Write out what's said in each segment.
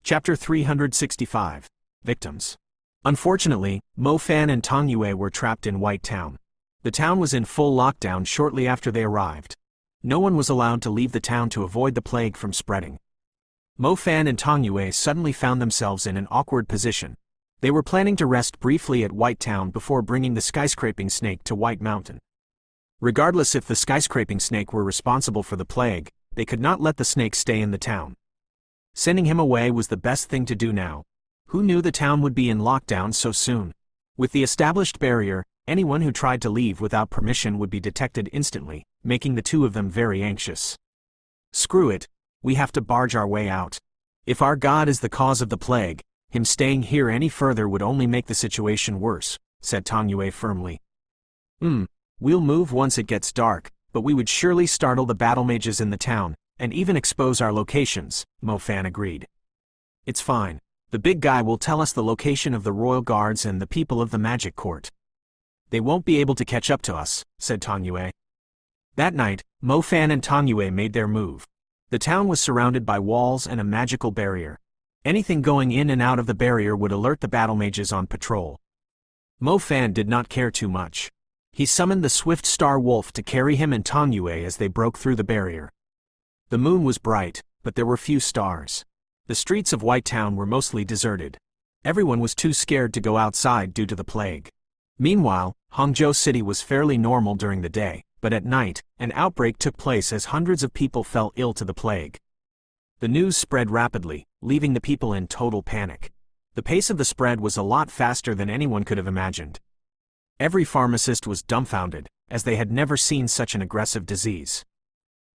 Chapter 365. Victims. Unfortunately, Mo Fan and Tong Yue were trapped in White Town. The town was in full lockdown shortly after they arrived. No one was allowed to leave the town to avoid the plague from spreading. Mo Fan and Tong Yue suddenly found themselves in an awkward position. They were planning to rest briefly at White Town before bringing the skyscraping snake to White Mountain. Regardless if the skyscraping snake were responsible for the plague, they could not let the snake stay in the town. Sending him away was the best thing to do now. Who knew the town would be in lockdown so soon? With the established barrier, anyone who tried to leave without permission would be detected instantly, making the two of them very anxious. Screw it, we have to barge our way out. If our God is the cause of the plague, him staying here any further would only make the situation worse, said Tong Yue firmly. We'll move once it gets dark, but we would surely startle the battle mages in the town, and even expose our locations, Mo Fan agreed. It's fine. The big guy will tell us the location of the royal guards and the people of the magic court. They won't be able to catch up to us, said Tong Yue. That night, Mo Fan and Tong Yue made their move. The town was surrounded by walls and a magical barrier. Anything going in and out of the barrier would alert the battle mages on patrol. Mo Fan did not care too much. He summoned the swift star wolf to carry him and Tong Yue as they broke through the barrier. The moon was bright, but there were few stars. The streets of White Town were mostly deserted. Everyone was too scared to go outside due to the plague. Meanwhile, Hangzhou City was fairly normal during the day, but at night, an outbreak took place as hundreds of people fell ill to the plague. The news spread rapidly, leaving the people in total panic. The pace of the spread was a lot faster than anyone could have imagined. Every pharmacist was dumbfounded, as they had never seen such an aggressive disease.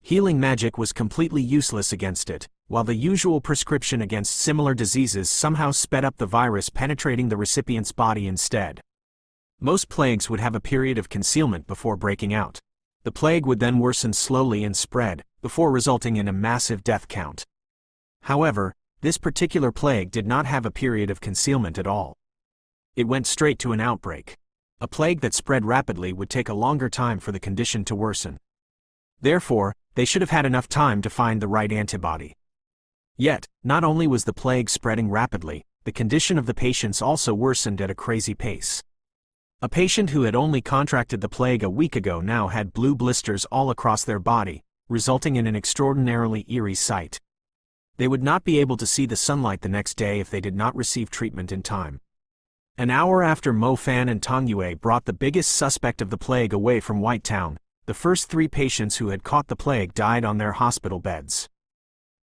Healing magic was completely useless against it, while the usual prescription against similar diseases somehow sped up the virus penetrating the recipient's body instead. Most plagues would have a period of concealment before breaking out. The plague would then worsen slowly and spread, before resulting in a massive death count. However, this particular plague did not have a period of concealment at all. It went straight to an outbreak. A plague that spread rapidly would take a longer time for the condition to worsen. Therefore, they should have had enough time to find the right antibody. Yet, not only was the plague spreading rapidly, the condition of the patients also worsened at a crazy pace. A patient who had only contracted the plague a week ago now had blue blisters all across their body, resulting in an extraordinarily eerie sight. They would not be able to see the sunlight the next day if they did not receive treatment in time. An hour after Mo Fan and Tong Yue brought the biggest suspect of the plague away from White Town, the first 3 patients who had caught the plague died on their hospital beds.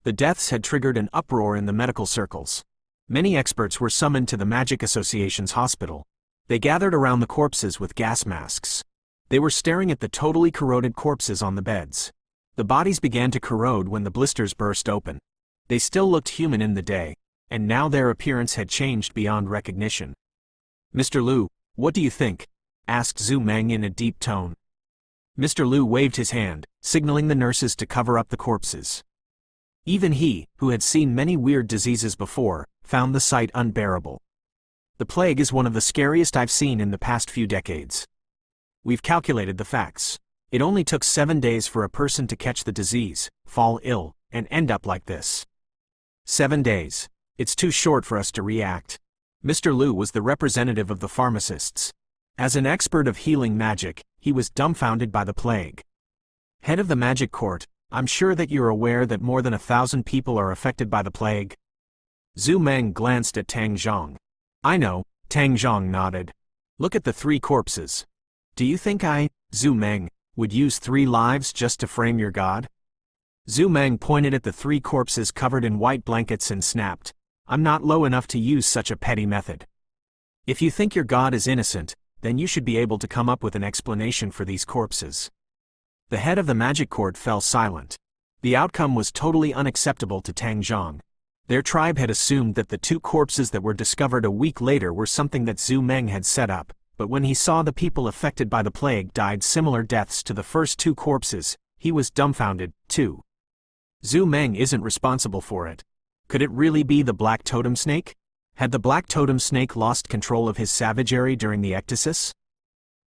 The deaths had triggered an uproar in the medical circles. Many experts were summoned to the Magic Association's hospital. They gathered around the corpses with gas masks. They were staring at the totally corroded corpses on the beds. The bodies began to corrode when the blisters burst open. They still looked human in the day, and now their appearance had changed beyond recognition. "Mr. Liu, what do you think?" asked Zhu Meng in a deep tone. Mr. Liu waved his hand, signaling the nurses to cover up the corpses. Even he, who had seen many weird diseases before, found the sight unbearable. "The plague is one of the scariest I've seen in the past few decades. We've calculated the facts. It only took 7 days for a person to catch the disease, fall ill, and end up like this. 7 days. It's too short for us to react." Mr. Liu was the representative of the pharmacists. As an expert of healing magic, he was dumbfounded by the plague. "Head of the magic court, I'm sure that you're aware that more than 1,000 people are affected by the plague." Zhu Meng glanced at Tang Zhong. "I know," Tang Zhong nodded. "Look at the 3 corpses. Do you think Zhu Meng, would use 3 lives just to frame your god?" Zhu Meng pointed at the 3 corpses covered in white blankets and snapped, "I'm not low enough to use such a petty method. If you think your god is innocent, then you should be able to come up with an explanation for these corpses." The head of the magic court fell silent. The outcome was totally unacceptable to Tang Zhong. Their tribe had assumed that the 2 corpses that were discovered a week later were something that Zhu Meng had set up, but when he saw the people affected by the plague died similar deaths to the first 2 corpses, he was dumbfounded, too. Zhu Meng isn't responsible for it. Could it really be the Black Totem Snake? Had the Black Totem Snake lost control of his savagery during the ecdysis?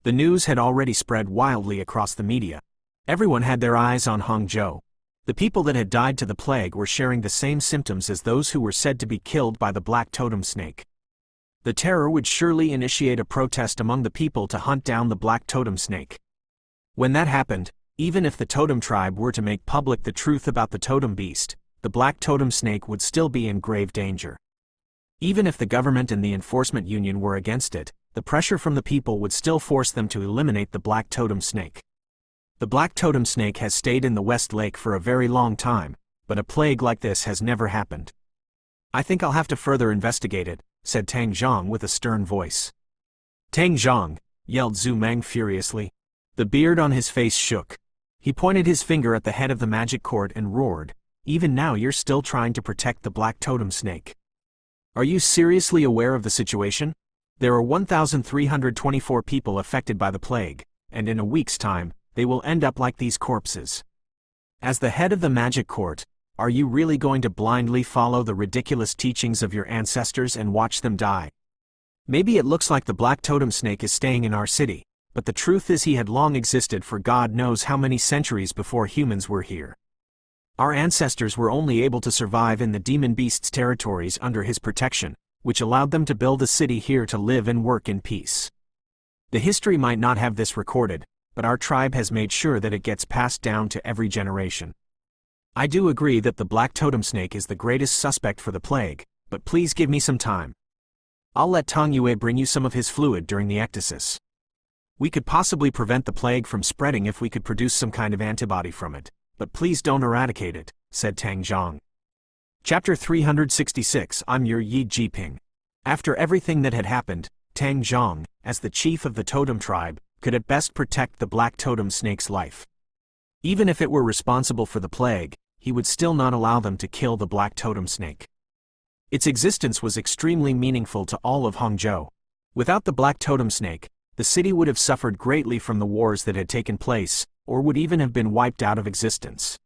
The news had already spread wildly across the media. Everyone had their eyes on Hangzhou. The people that had died to the plague were sharing the same symptoms as those who were said to be killed by the black totem snake. The terror would surely initiate a protest among the people to hunt down the black totem snake. When that happened, even if the totem tribe were to make public the truth about the totem beast, the black totem snake would still be in grave danger. Even if the government and the enforcement union were against it, the pressure from the people would still force them to eliminate the black totem snake. The black totem snake has stayed in the West Lake for a very long time, but a plague like this has never happened. I think I'll have to further investigate it, said Tang Zhang with a stern voice. Tang Zhang, yelled Zhu Meng furiously. The beard on his face shook. He pointed his finger at the head of the magic court and roared, "Even now you're still trying to protect the black totem snake. Are you seriously aware of the situation? There are 1,324 people affected by the plague, and in a week's time, they will end up like these corpses. As the head of the magic court, are you really going to blindly follow the ridiculous teachings of your ancestors and watch them die? Maybe it looks like the black totem snake is staying in our city, but the truth is he had long existed for God knows how many centuries before humans were here. Our ancestors were only able to survive in the demon beast's territories under his protection, which allowed them to build a city here to live and work in peace. The history might not have this recorded, but our tribe has made sure that it gets passed down to every generation. I do agree that the black totem snake is the greatest suspect for the plague, but please give me some time. I'll let Tang Yue bring you some of his fluid during the ecdysis. We could possibly prevent the plague from spreading if we could produce some kind of antibody from it, but please don't eradicate it, said Tang Zhang. Chapter 366 I'm your Yi Jiping. After everything that had happened, Tang Zhang, as the chief of the totem tribe, could at best protect the black totem snake's life. Even if it were responsible for the plague, he would still not allow them to kill the black totem snake. Its existence was extremely meaningful to all of Hangzhou. Without the black totem snake, the city would have suffered greatly from the wars that had taken place, or would even have been wiped out of existence.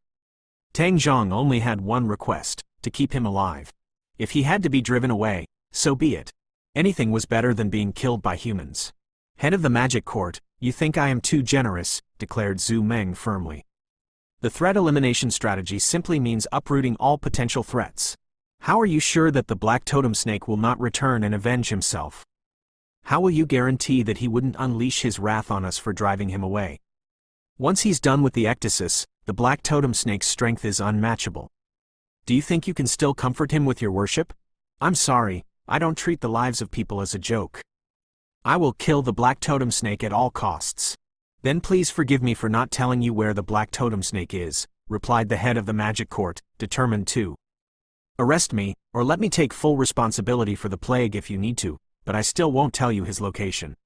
Tang Zhang only had one request, to keep him alive. If he had to be driven away, so be it. Anything was better than being killed by humans. Head of the magic court, you think I am too generous, declared Zhu Meng firmly. The threat elimination strategy simply means uprooting all potential threats. How are you sure that the black totem snake will not return and avenge himself? How will you guarantee that he wouldn't unleash his wrath on us for driving him away? Once he's done with the ecdysis, the black totem snake's strength is unmatchable. Do you think you can still comfort him with your worship? I'm sorry, I don't treat the lives of people as a joke. I will kill the black totem snake at all costs. Then please forgive me for not telling you where the black totem snake is, replied the head of the magic court, determined to. Arrest me, or let me take full responsibility for the plague if you need to, but I still won't tell you his location.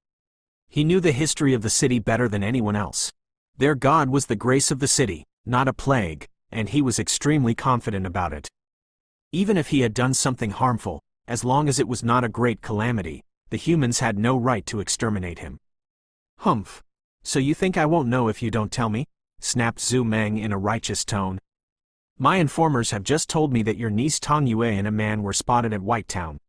He knew the history of the city better than anyone else. Their god was the grace of the city, not a plague, and he was extremely confident about it. Even if he had done something harmful, as long as it was not a great calamity, the humans had no right to exterminate him. Humph. So you think I won't know if you don't tell me? Snapped Zhu Meng in a righteous tone. My informers have just told me that your niece Tang Yue and a man were spotted at White Town.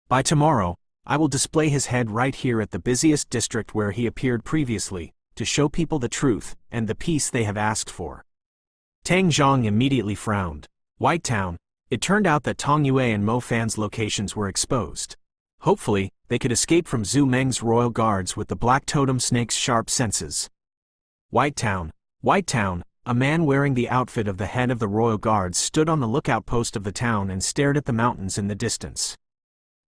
By tomorrow, I will display his head right here at the busiest district where he appeared previously, to show people the truth and the peace they have asked for. Tang Zhang immediately frowned. White Town. It turned out that Tang Yue and Mo Fan's locations were exposed. Hopefully, they could escape from Zhu Meng's royal guards with the black totem snake's sharp senses. White Town. White Town. A man wearing the outfit of the head of the royal guards stood on the lookout post of the town and stared at the mountains in the distance.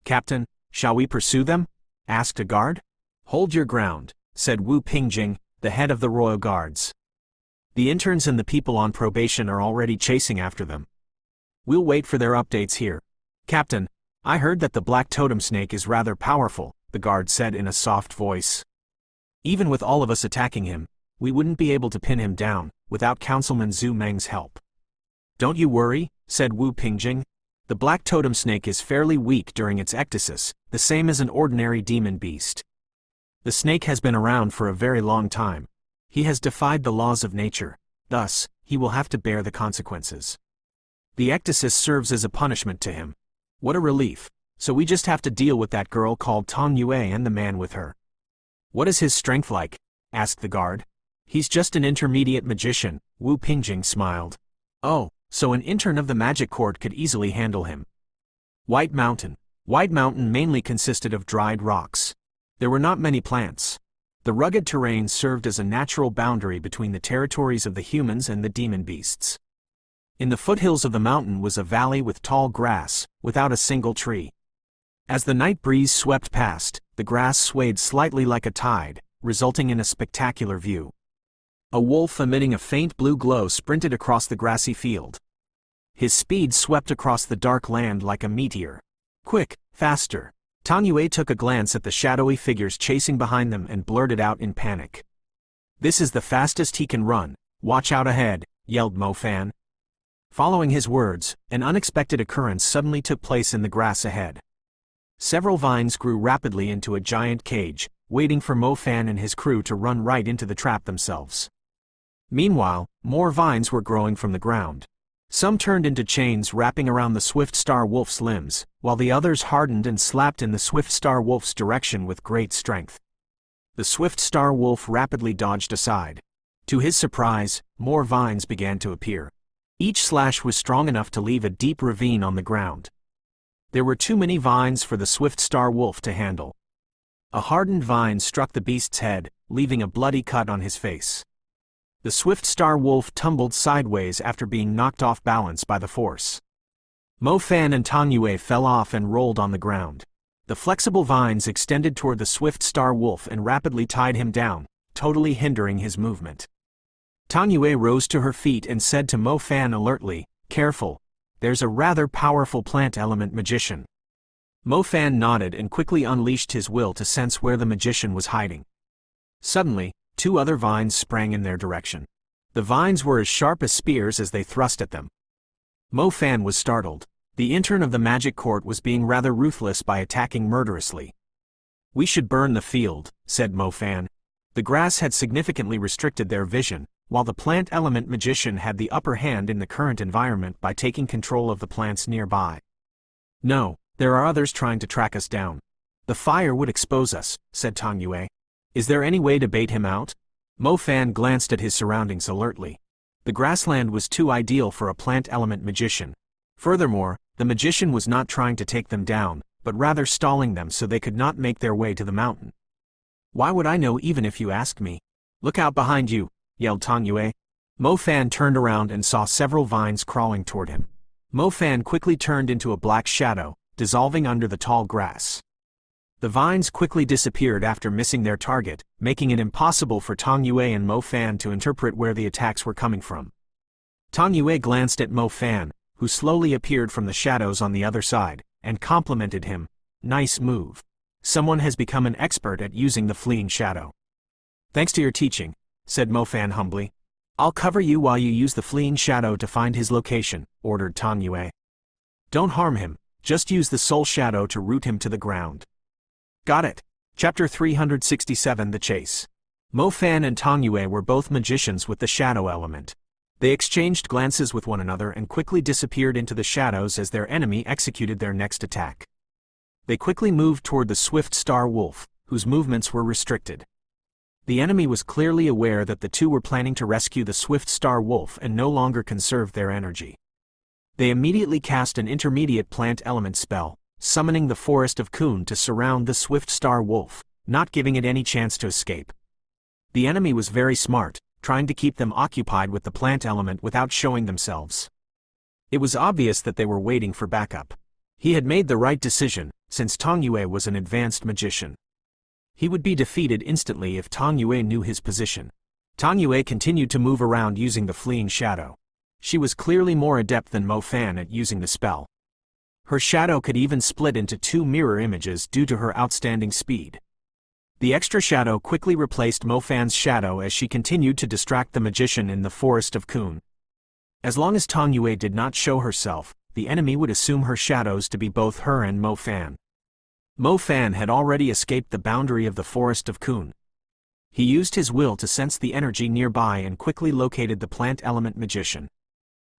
Captain, shall we pursue them? Asked a guard. Hold your ground, said Wu Pingjing, the head of the royal guards. The interns and the people on probation are already chasing after them. We'll wait for their updates here. Captain, I heard that the black totem snake is rather powerful, the guard said in a soft voice. Even with all of us attacking him, we wouldn't be able to pin him down, without Councilman Zhu Meng's help. Don't you worry, said Wu Pingjing. The black totem snake is fairly weak during its ecdysis, the same as an ordinary demon beast. The snake has been around for a very long time. He has defied the laws of nature, thus, he will have to bear the consequences. The ecdysis serves as a punishment to him. What a relief, so we just have to deal with that girl called Tang Yue and the man with her. What is his strength like? Asked the guard. He's just an intermediate magician, Wu Pingjing smiled. Oh, so an intern of the magic court could easily handle him. White Mountain. White Mountain mainly consisted of dried rocks. There were not many plants. The rugged terrain served as a natural boundary between the territories of the humans and the demon beasts. In the foothills of the mountain was a valley with tall grass, without a single tree. As the night breeze swept past, the grass swayed slightly like a tide, resulting in a spectacular view. A wolf emitting a faint blue glow sprinted across the grassy field. His speed swept across the dark land like a meteor. Quick, faster. Tang Yue took a glance at the shadowy figures chasing behind them and blurted out in panic. This is the fastest he can run. Watch out ahead, yelled Mo Fan. Following his words, an unexpected occurrence suddenly took place in the grass ahead. Several vines grew rapidly into a giant cage, waiting for Mo Fan and his crew to run right into the trap themselves. Meanwhile, more vines were growing from the ground. Some turned into chains wrapping around the Swift Star Wolf's limbs, while the others hardened and slapped in the Swift Star Wolf's direction with great strength. The Swift Star Wolf rapidly dodged aside. To his surprise, more vines began to appear. Each slash was strong enough to leave a deep ravine on the ground. There were too many vines for the Swift Star Wolf to handle. A hardened vine struck the beast's head, leaving a bloody cut on his face. The Swift Star Wolf tumbled sideways after being knocked off balance by the force. Mo Fan and Tang Yue fell off and rolled on the ground. The flexible vines extended toward the Swift Star Wolf and rapidly tied him down, totally hindering his movement. Tang Yue rose to her feet and said to Mo Fan alertly, "Careful. There's a rather powerful plant element magician." Mo Fan nodded and quickly unleashed his will to sense where the magician was hiding. Suddenly, two other vines sprang in their direction. The vines were as sharp as spears as they thrust at them. Mo Fan was startled. The intern of the magic court was being rather ruthless by attacking murderously. "We should burn the field," said Mo Fan. The grass had significantly restricted their vision, while the plant element magician had the upper hand in the current environment by taking control of the plants nearby. "No, there are others trying to track us down. The fire would expose us," said Tang Yue. "Is there any way to bait him out?" Mo Fan glanced at his surroundings alertly. The grassland was too ideal for a plant element magician. Furthermore, the magician was not trying to take them down, but rather stalling them so they could not make their way to the mountain. "Why would I know even if you asked me? Look out behind you," yelled Tang Yue. Mo Fan turned around and saw several vines crawling toward him. Mo Fan quickly turned into a black shadow, dissolving under the tall grass. The vines quickly disappeared after missing their target, making it impossible for Tang Yue and Mo Fan to interpret where the attacks were coming from. Tang Yue glanced at Mo Fan, who slowly appeared from the shadows on the other side, and complimented him. "Nice move. Someone has become an expert at using the fleeing shadow." "Thanks to your teaching," said Mo Fan humbly. "I'll cover you while you use the fleeing shadow to find his location," ordered Tang Yue. "Don't harm him, just use the soul shadow to root him to the ground." Got it. Chapter 367 The Chase. Mo Fan and Tang Yue were both magicians with the shadow element. They exchanged glances with one another and quickly disappeared into the shadows as their enemy executed their next attack. They quickly moved toward the Swift Star Wolf, whose movements were restricted. The enemy was clearly aware that the two were planning to rescue the Swift Star Wolf and no longer conserved their energy. They immediately cast an intermediate plant element spell, summoning the Forest of Kun to surround the Swift Star Wolf, not giving it any chance to escape. The enemy was very smart, trying to keep them occupied with the plant element without showing themselves. It was obvious that they were waiting for backup. He had made the right decision, since Tang Yue was an advanced magician. He would be defeated instantly if Tang Yue knew his position. Tang Yue continued to move around using the fleeing shadow. She was clearly more adept than Mo Fan at using the spell. Her shadow could even split into two mirror images due to her outstanding speed. The extra shadow quickly replaced Mo Fan's shadow as she continued to distract the magician in the Forest of Kun. As long as Tang Yue did not show herself, the enemy would assume her shadows to be both her and Mo Fan. Mo Fan had already escaped the boundary of the Forest of Kun. He used his will to sense the energy nearby and quickly located the plant element magician.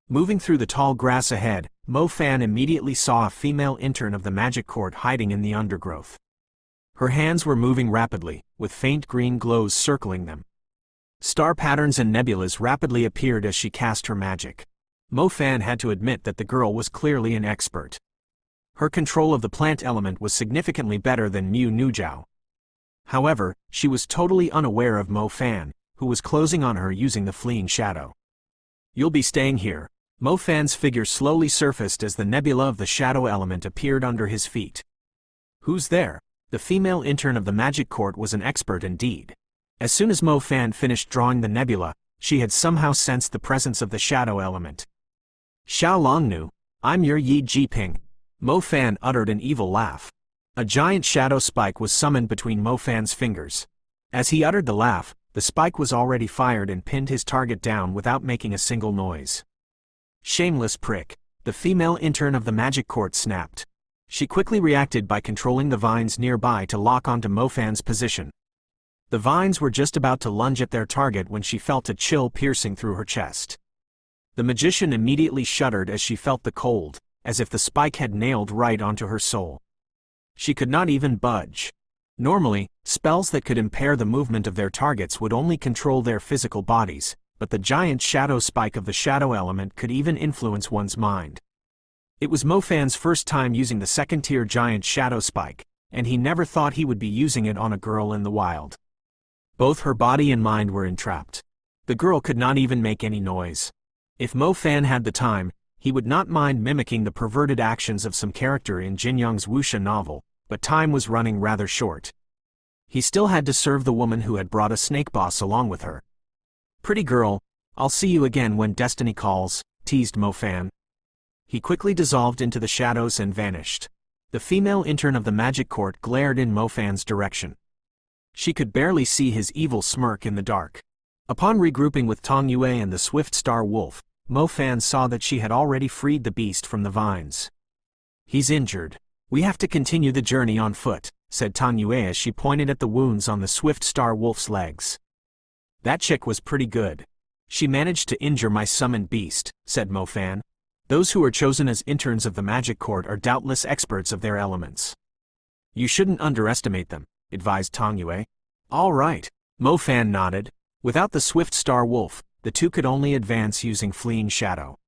Moving through the tall grass ahead, Mo Fan immediately saw a female intern of the magic court hiding in the undergrowth. Her hands were moving rapidly, with faint green glows circling them. Star patterns and nebulas rapidly appeared as she cast her magic. Mo Fan had to admit that the girl was clearly an expert. Her control of the plant element was significantly better than Mu Nujiao. However, she was totally unaware of Mo Fan, who was closing on her using the fleeing shadow. "You'll be staying here." Mo Fan's figure slowly surfaced as the nebula of the shadow element appeared under his feet. "Who's there?" The female intern of the magic court was an expert indeed. As soon as Mo Fan finished drawing the nebula, she had somehow sensed the presence of the shadow element. "Xiao Longnu, I'm your Yi Jiping." Mo Fan uttered an evil laugh. A giant shadow spike was summoned between Mo Fan's fingers. As he uttered the laugh, the spike was already fired and pinned his target down without making a single noise. "Shameless prick," the female intern of the magic court snapped. She quickly reacted by controlling the vines nearby to lock onto Mo Fan's position. The vines were just about to lunge at their target when she felt a chill piercing through her chest. The magician immediately shuddered as she felt the cold, as if the spike had nailed right onto her soul. She could not even budge. Normally, spells that could impair the movement of their targets would only control their physical bodies, but the giant shadow spike of the shadow element could even influence one's mind. It was Mo Fan's first time using the second-tier giant shadow spike, and he never thought he would be using it on a girl in the wild. Both her body and mind were entrapped. The girl could not even make any noise. If Mo Fan had the time, he would not mind mimicking the perverted actions of some character in Jin Young's wuxia novel, but time was running rather short. He still had to serve the woman who had brought a snake boss along with her. "Pretty girl, I'll see you again when destiny calls," teased Mo Fan. He quickly dissolved into the shadows and vanished. The female intern of the magic court glared in Mo Fan's direction. She could barely see his evil smirk in the dark. Upon regrouping with Tong Yue and the Swift Star Wolf, Mo Fan saw that she had already freed the beast from the vines. "He's injured. We have to continue the journey on foot," said Tong Yue as she pointed at the wounds on the Swift Star Wolf's legs. "That chick was pretty good. She managed to injure my summoned beast," said Mo Fan. "Those who are chosen as interns of the magic court are doubtless experts of their elements." "You shouldn't underestimate them," advised Tong Yue. "All right." Mo Fan nodded. Without the Swift Star Wolf, the two could only advance using fleeing shadow.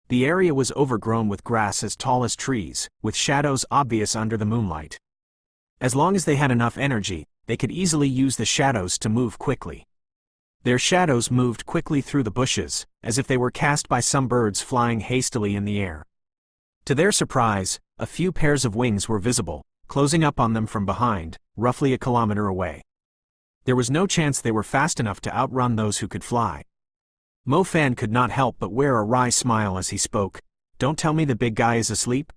The area was overgrown with grass as tall as trees, with shadows obvious under the moonlight. As long as they had enough energy, they could easily use the shadows to move quickly. Their shadows moved quickly through the bushes, as if they were cast by some birds flying hastily in the air. To their surprise, a few pairs of wings were visible, closing up on them from behind, roughly a kilometer away. There was no chance they were fast enough to outrun those who could fly. Mo Fan could not help but wear a wry smile as he spoke. "Don't tell me the big guy is asleep?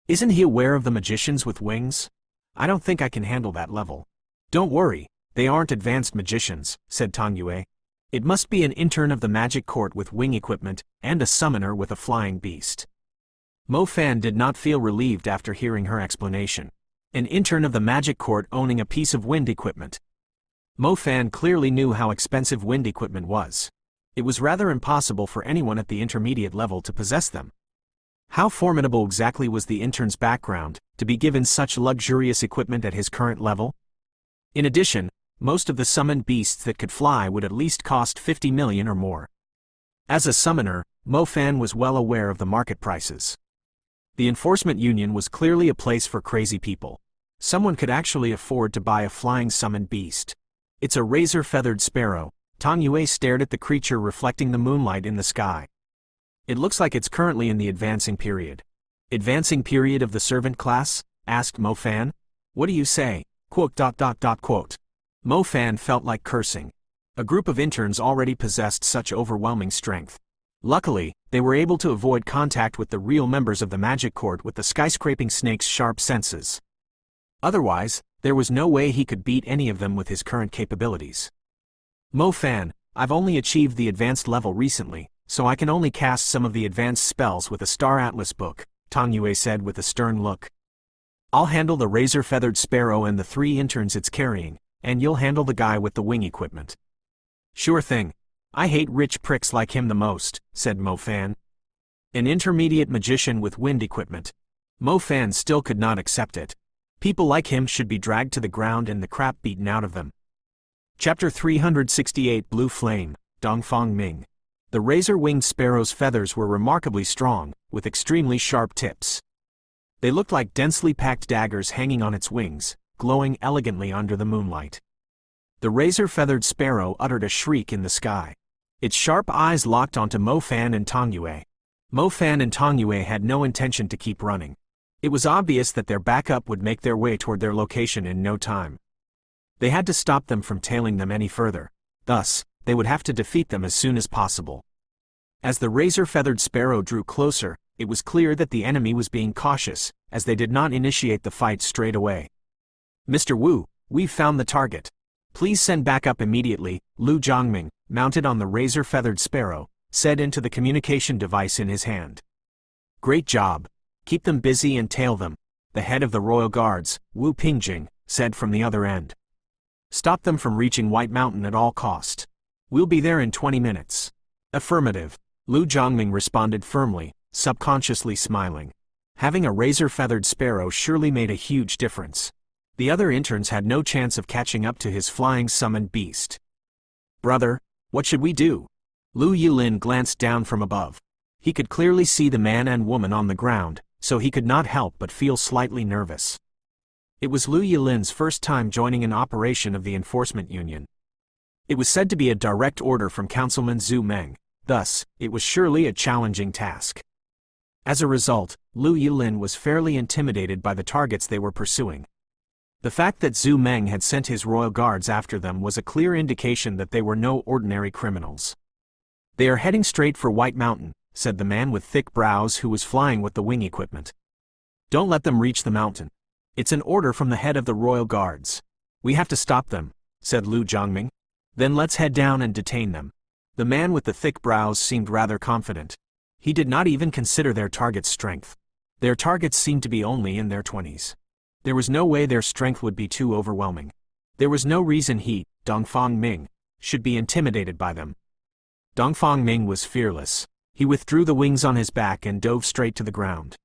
Isn't he aware of the magicians with wings? I don't think I can handle that level." "Don't worry, they aren't advanced magicians," said Tong Yue. "It must be an intern of the magic court with wing equipment, and a summoner with a flying beast." Mo Fan did not feel relieved after hearing her explanation. An intern of the magic court owning a piece of wind equipment. Mo Fan clearly knew how expensive wind equipment was. It was rather impossible for anyone at the intermediate level to possess them. How formidable exactly was the intern's background, to be given such luxurious equipment at his current level? In addition, most of the summoned beasts that could fly would at least cost 50 million or more. As a summoner, Mo Fan was well aware of the market prices. The Enforcement Union was clearly a place for crazy people. Someone could actually afford to buy a flying summoned beast. "It's a razor-feathered sparrow." Tong Yue stared at the creature reflecting the moonlight in the sky. "It looks like it's currently in the advancing period." "Advancing period of the servant class?" asked Mo Fan. "What do you say?" Quote. Mo Fan felt like cursing. A group of interns already possessed such overwhelming strength. Luckily, they were able to avoid contact with the real members of the magic court with the skyscraping snake's sharp senses. Otherwise, there was no way he could beat any of them with his current capabilities. "Mo Fan, I've only achieved the advanced level recently, so I can only cast some of the advanced spells with a Star Atlas book," Tong Yue said with a stern look. "I'll handle the razor-feathered sparrow and the 3 interns it's carrying, and you'll handle the guy with the wing equipment." "Sure thing. I hate rich pricks like him the most," said Mo Fan. An intermediate magician with wind equipment. Mo Fan still could not accept it. People like him should be dragged to the ground and the crap beaten out of them. Chapter 368 Blue Flame, Dongfang Ming. The razor-winged sparrow's feathers were remarkably strong, with extremely sharp tips. They looked like densely packed daggers hanging on its wings, glowing elegantly under the moonlight. The razor-feathered sparrow uttered a shriek in the sky. Its sharp eyes locked onto Mo Fan and Tong Yue. Mo Fan and Tong Yue had no intention to keep running. It was obvious that their backup would make their way toward their location in no time. They had to stop them from tailing them any further. Thus, they would have to defeat them as soon as possible. As the razor-feathered sparrow drew closer, it was clear that the enemy was being cautious, as they did not initiate the fight straight away. "Mr. Wu, we've found the target. Please send backup immediately," Lu Zhongming, mounted on the razor-feathered sparrow, said into the communication device in his hand. "Great job. Keep them busy and tail them," the head of the royal guards, Wu Pingjing, said from the other end. "Stop them from reaching White Mountain at all cost. We'll be there in 20 minutes. "Affirmative," Lu Zhongming responded firmly, subconsciously smiling. Having a razor-feathered sparrow surely made a huge difference. The other interns had no chance of catching up to his flying summoned beast. "Brother, what should we do?" Lu Yulin glanced down from above. He could clearly see the man and woman on the ground, so he could not help but feel slightly nervous. It was Lu Yulin's first time joining an operation of the Enforcement Union. It was said to be a direct order from Councilman Zhu Meng, thus, it was surely a challenging task. As a result, Lu Yulin was fairly intimidated by the targets they were pursuing. The fact that Zhu Meng had sent his royal guards after them was a clear indication that they were no ordinary criminals. "They are heading straight for White Mountain," said the man with thick brows who was flying with the wing equipment. "Don't let them reach the mountain. It's an order from the head of the royal guards. We have to stop them," said Lu Zhongming. "Then let's head down and detain them." The man with the thick brows seemed rather confident. He did not even consider their target's strength. Their targets seemed to be only in their 20s. There was no way their strength would be too overwhelming. There was no reason he, Dongfang Ming, should be intimidated by them. Dongfang Ming was fearless. He withdrew the wings on his back and dove straight to the ground.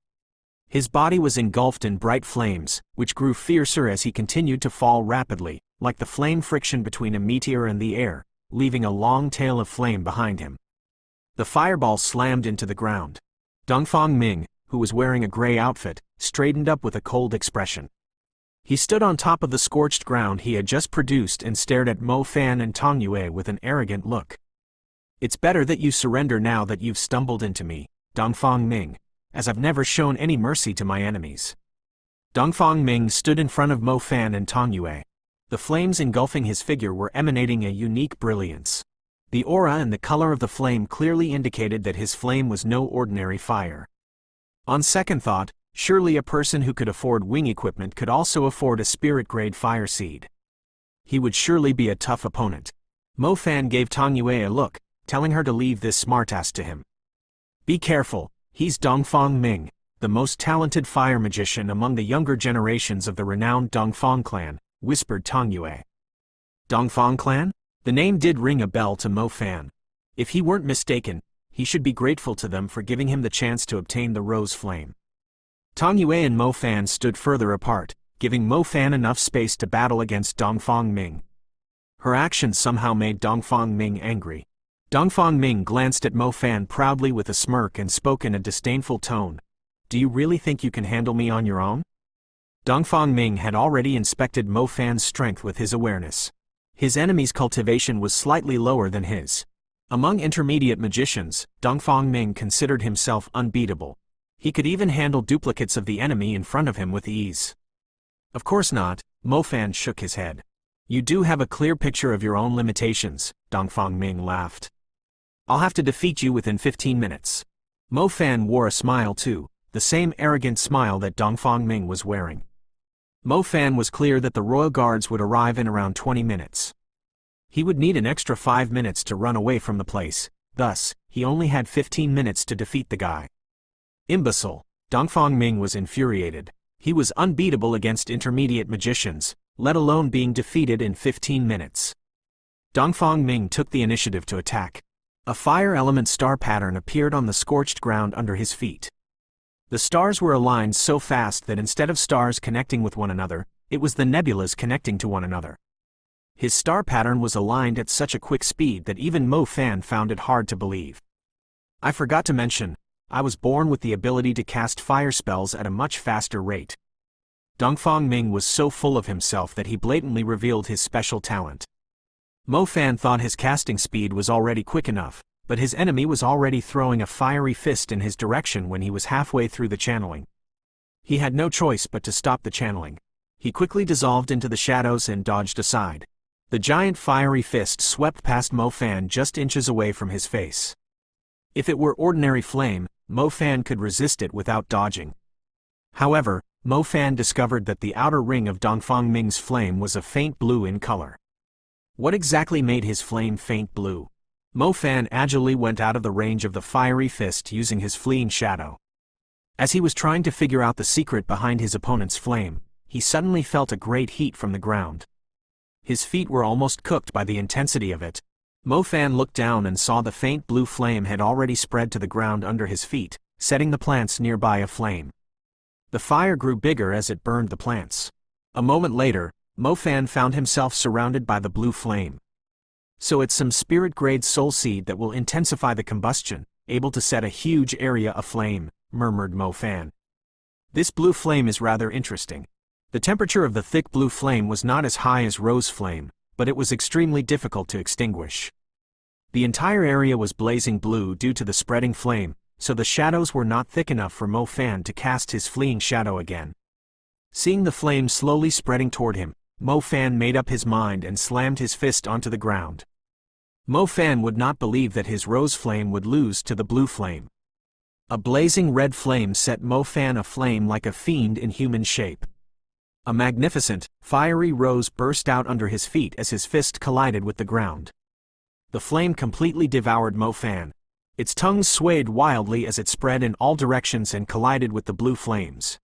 His body was engulfed in bright flames, which grew fiercer as he continued to fall rapidly, like the flame friction between a meteor and the air, leaving a long tail of flame behind him. The fireball slammed into the ground. Dongfang Ming, who was wearing a gray outfit, straightened up with a cold expression. He stood on top of the scorched ground he had just produced and stared at Mo Fan and Tong Yue with an arrogant look. "It's better that you surrender now that you've stumbled into me, Dongfang Ming, as I've never shown any mercy to my enemies." Dongfang Ming stood in front of Mo Fan and Tong Yue. The flames engulfing his figure were emanating a unique brilliance. The aura and the color of the flame clearly indicated that his flame was no ordinary fire. On second thought, surely a person who could afford wing equipment could also afford a spirit-grade fire seed. He would surely be a tough opponent. Mo Fan gave Tong Yue a look, telling her to leave this smartass to him. "Be careful, he's Dongfang Ming, the most talented fire magician among the younger generations of the renowned Dongfang clan," whispered Tong Yue. Dongfang clan? The name did ring a bell to Mo Fan. If he weren't mistaken, he should be grateful to them for giving him the chance to obtain the rose flame. Tong Yue and Mo Fan stood further apart, giving Mo Fan enough space to battle against Dongfang Ming. Her actions somehow made Dongfang Ming angry. Dongfang Ming glanced at Mo Fan proudly with a smirk and spoke in a disdainful tone. "Do you really think you can handle me on your own?" Dongfang Ming had already inspected Mo Fan's strength with his awareness. His enemy's cultivation was slightly lower than his. Among intermediate magicians, Dongfang Ming considered himself unbeatable. He could even handle duplicates of the enemy in front of him with ease. "Of course not," Mo Fan shook his head. "You do have a clear picture of your own limitations," Dongfang Ming laughed. "I'll have to defeat you within 15 minutes. Mo Fan wore a smile too, the same arrogant smile that Dongfang Ming was wearing. Mo Fan was clear that the royal guards would arrive in around 20 minutes. He would need an extra 5 minutes to run away from the place, thus, he only had 15 minutes to defeat the guy. Imbecile, Dongfang Ming was infuriated. He was unbeatable against intermediate magicians, let alone being defeated in 15 minutes. Dongfang Ming took the initiative to attack. A fire element star pattern appeared on the scorched ground under his feet. The stars were aligned so fast that instead of stars connecting with one another, it was the nebulas connecting to one another. His star pattern was aligned at such a quick speed that even Mo Fan found it hard to believe. I forgot to mention, I was born with the ability to cast fire spells at a much faster rate. Dongfang Ming was so full of himself that he blatantly revealed his special talent. Mo Fan thought his casting speed was already quick enough, but his enemy was already throwing a fiery fist in his direction when he was halfway through the channeling. He had no choice but to stop the channeling. He quickly dissolved into the shadows and dodged aside. The giant fiery fist swept past Mo Fan just inches away from his face. If it were ordinary flame, Mo Fan could resist it without dodging. However, Mo Fan discovered that the outer ring of Dongfang Ming's flame was a faint blue in color. What exactly made his flame faint blue? Mo Fan agilely went out of the range of the fiery fist using his fleeing shadow. As he was trying to figure out the secret behind his opponent's flame, he suddenly felt a great heat from the ground. His feet were almost cooked by the intensity of it. Mo Fan looked down and saw the faint blue flame had already spread to the ground under his feet, setting the plants nearby aflame. The fire grew bigger as it burned the plants. A moment later, Mo Fan found himself surrounded by the blue flame. So it's some spirit-grade soul seed that will intensify the combustion, able to set a huge area aflame, murmured Mo Fan. This blue flame is rather interesting. The temperature of the thick blue flame was not as high as rose flame, but it was extremely difficult to extinguish. The entire area was blazing blue due to the spreading flame, so the shadows were not thick enough for Mo Fan to cast his fleeing shadow again. Seeing the flame slowly spreading toward him, Mo Fan made up his mind and slammed his fist onto the ground. Mo Fan would not believe that his rose flame would lose to the blue flame. A blazing red flame set Mo Fan aflame like a fiend in human shape. A magnificent, fiery rose burst out under his feet as his fist collided with the ground. The flame completely devoured Mo Fan. Its tongue swayed wildly as it spread in all directions and collided with the blue flames.